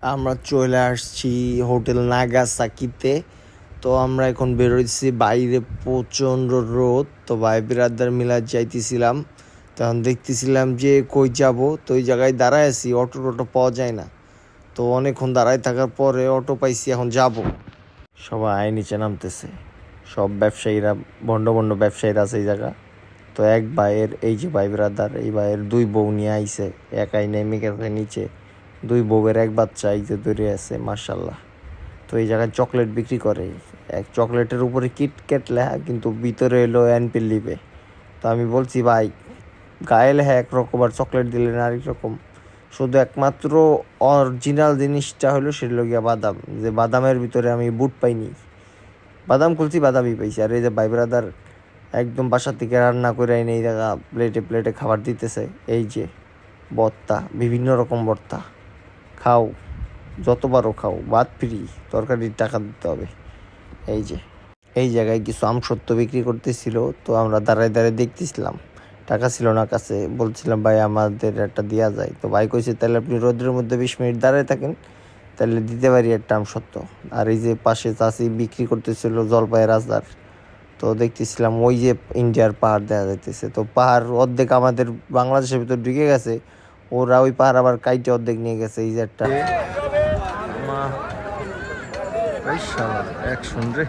আমরা চলে আসছি হোটেল নাগাসাকিতে। তো আমরা এখন বেরোচ্ছি, বাইরে প্রচণ্ড রোদ। তো ভাই বিরাদার মিলা যাইতেছিলাম, তখন দেখতেছিলাম যে কই যাব। তো ওই জায়গায় দাঁড়ায় আছি, অটো পাওয়া যায় না। তো অনেকক্ষণ দাঁড়ায় থাকার পরে অটো পাইছি, এখন যাব। সবাই নিচে নামতেছে, সব ব্যবসায়ীরা, ভণ্ড ভণ্ড ব্যবসায়ীরা আছে এই জায়গা। তো এক ভাইয়ের, এই যে ভাই ব্রাদার, এই ভাইয়ের দুই বউ নিয়ে আইছে, একাই নেমে গেছে নিচে। দুই বউয়ের এক বাচ্চা এই যে ধরে আছে, মার্শাল্লাহ। তো এই জায়গায় চকলেট বিক্রি করে, এক চকলেটের উপরে কিটক্যাট লেখা, কিন্তু ভিতরে এলো লিবে। তো আমি বলছি ভাই, গায়ে লেখা একরকম আর চকলেট দিলেন আরেক রকম। শুধু একমাত্র অরিজিনাল জিনিসটা হলো সেটা গিয়া বাদাম, যে বাদামের ভিতরে আমি বুট পাইনি। বাদাম খুলছি, বাদামই পাইছি। আর এই যে ভাই ব্রাদার একদম বাসা থেকে রান্না করে এনে এই জায়গা প্লেটে প্লেটে খাবার দিতেছে। এই যে ভর্তা, বিভিন্ন রকম ভর্তা, খাও যতবারও খাও, ভাত ফ্রি, তরকারির টাকা দিতে হবে। এই যে এই জায়গায় কিছু আমসত্ত্ব বিক্রি করতেছিল। তো আমরা দাঁড়ায় দাঁড়ায় দেখতেছিলাম, টাকা ছিল না কাছে। বলছিলাম ভাই আমাদের একটা দেওয়া যায়। তো ভাই কইছে তাহলে আপনি রোদের মধ্যে 20 মিনিট দাঁড়ায় থাকেন, তাহলে দিতে পারি একটা আমসত্ত্ব। আর এই যে পাশে চাষি বিক্রি করতেছিল জলপাইয়ের আচার। তো দেখতেছিলাম ওই যে ইন্ডিয়ার পাহাড় দেখা যাইতেছে। তো পাহাড় অর্ধেক আমাদের বাংলাদেশের ভিতর ঢুকে গেছে, ওরা ওই পাহাড় আবার কাইটে অর্ধেক নিয়ে গেছে। এই যে একটা এক শুনরে